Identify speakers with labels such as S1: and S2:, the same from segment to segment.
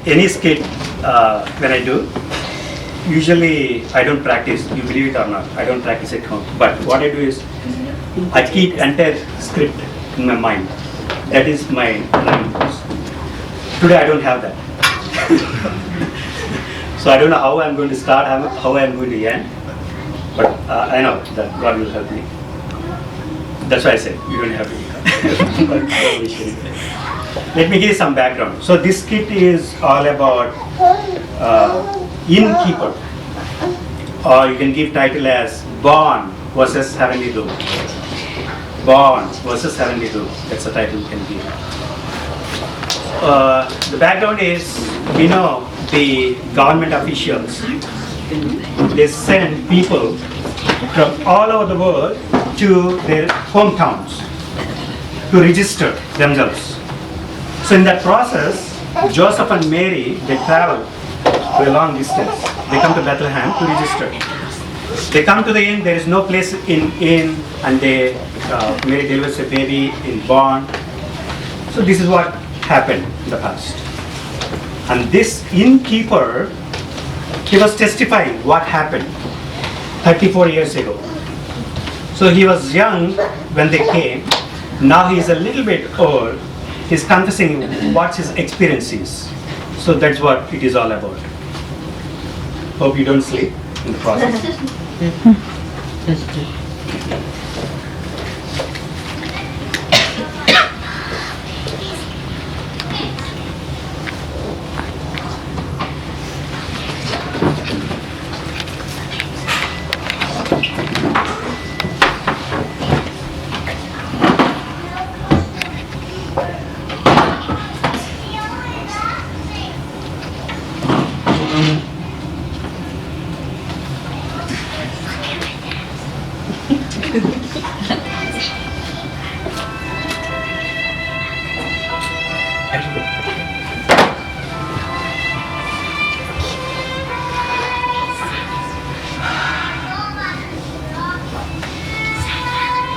S1: any skit when I do, usually I don't practice, you believe it or not, I don't practice at home. But what I do is, I keep entire script in my mind. That is my running course. Today I don't have that. So I don't know how I'm going to start, how I'm going to end. But I know that God will help me. That's why I said, you don't have to be. Let me give you some background. So this skit is all about Innkeeper. Or you can give title as Born versus Heavenly Loop. Born versus Heavenly Loop. That's the title you can give. The background is, we know the government officials, they send people from all over the world to their hometowns to register themselves. So in that process, Joseph and Mary, they travel to a long distance. They come to Bethlehem to register. They come to the inn, there is no place in inn, and Mary delivers a baby in barn. So this is what happened in the past. And this innkeeper, he was testifying what happened 34 years ago. So he was young when they came. Now he is a little bit old. He's confessing what his experience is. So that's what it is all about. Hope you don't sleep in the process.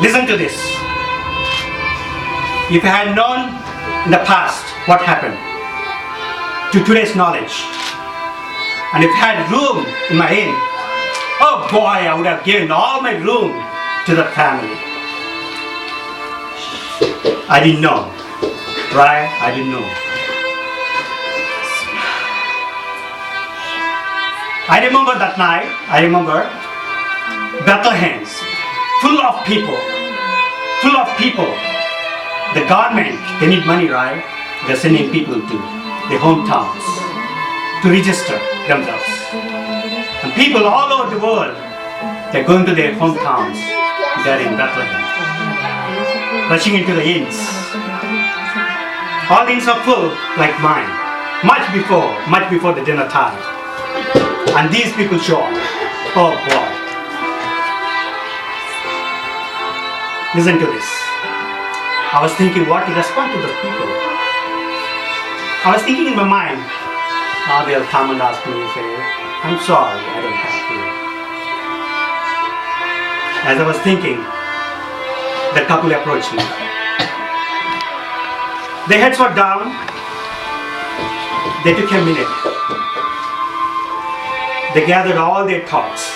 S1: Listen to this. If I had known in the past what happened to today's knowledge, and if I had room in my inn, oh boy, I would have given all my room to the family. I didn't know, right? I didn't know. I remember that night, Bethlehem, full of people. The government, they need money, right? They're sending people to the hometowns to register themselves. And people all over the world, they're going to their hometowns. They're in Bethlehem, rushing into the inns. All the inns are full, like mine, much before the dinner time. And these people show up. Oh boy. Listen to this. I was thinking what to respond to the people. I was thinking in my mind, they'll come and ask me, say, I'm sorry, I don't have to. As I was thinking, the couple approached me. Their heads were down. They took a minute. They gathered all their thoughts.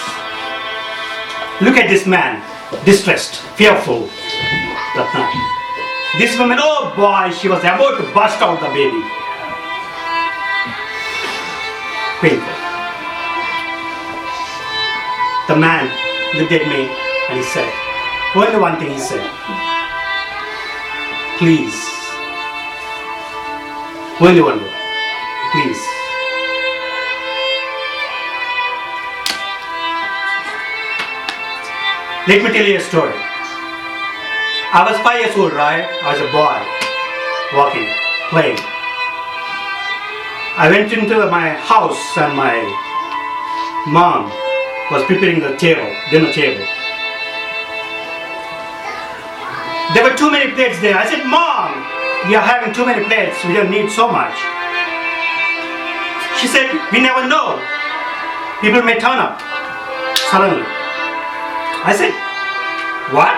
S1: Look at this man, distressed, fearful that night. This woman, oh boy, she was about to bust out the baby. Painful. The man looked at me and he said, only one thing he said, please. Only one word, please. Let me tell you a story. I was 5 years old, right? I was a boy, walking, playing. I went into my house and my mom was preparing the dinner table. There were too many plates there. I said, Mom, we are having too many plates. We don't need so much. She said, we never know. People may turn up suddenly. I said, what?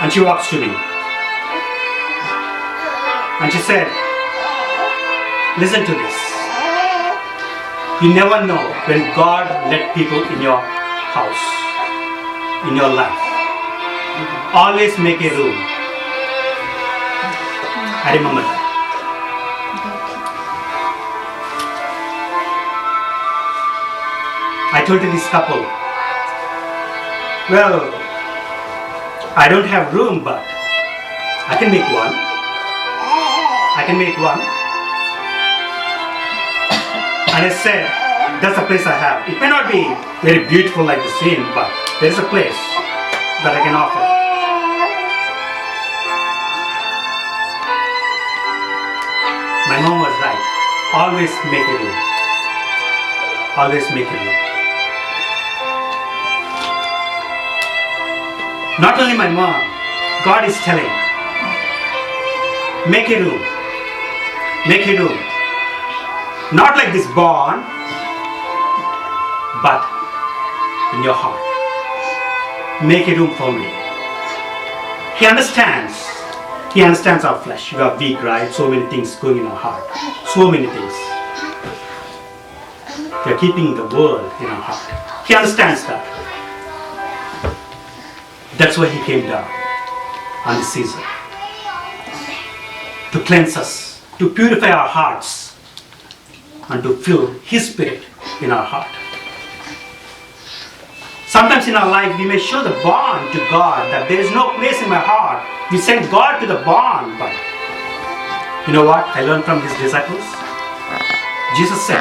S1: And she walks to me. And she said, listen to this. You never know when God let people in your house, in your life. Always make a room. I remember that. I told to this couple, well, I don't have room, but I can make one. I can make one. And I said, that's the place I have. It may not be very beautiful like the scene, but there is a place that I can offer. My mom was right. Always make a room. Always make a room. Not only my mom, God is telling, make a room. Make a room. Not like this barn, but in your heart. Make a room for me. He understands. He understands our flesh. We are weak, right? So many things going in our heart. So many things. We are keeping the world in our heart. He understands that. That's why He came down on this season. To cleanse us, to purify our hearts, and to fill His Spirit in our heart. Sometimes in our life we may show the bond to God that there is no place in my heart. We send God to the bond, but you know what I learned from His disciples? Jesus said,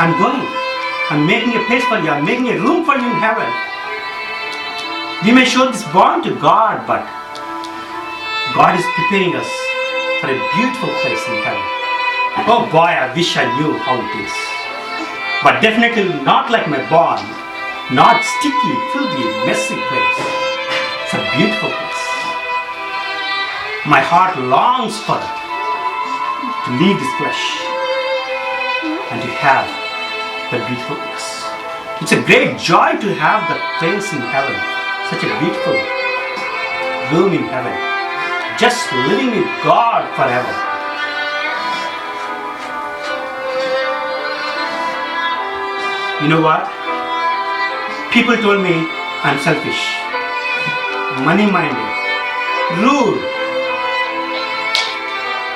S1: I'm going. I'm making a place for you. I'm making a room for you in heaven. We may show this bond to God, but God is preparing us for a beautiful place in heaven. Oh boy, I wish I knew how it is. But definitely not like my bond. Not sticky, filthy, messy place. It's a beautiful place. My heart longs for it. To leave this flesh and to have the beautiful place. It's a great joy to have the place in heaven. Such a beautiful room in heaven. Just living with God forever. You know what? People told me I'm selfish, money-minded, rude.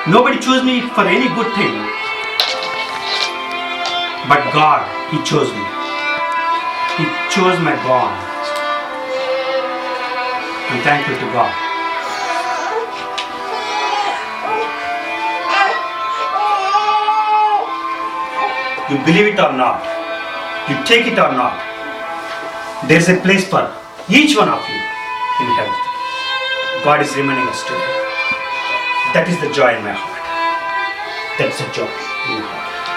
S1: Nobody chose me for any good thing. But God, He chose me. He chose my bond. I'm thankful to God. You believe it or not, you take it or not, there is a place for each one of you in heaven. God is reminding us today. That is the joy in my heart. That's the joy in my heart.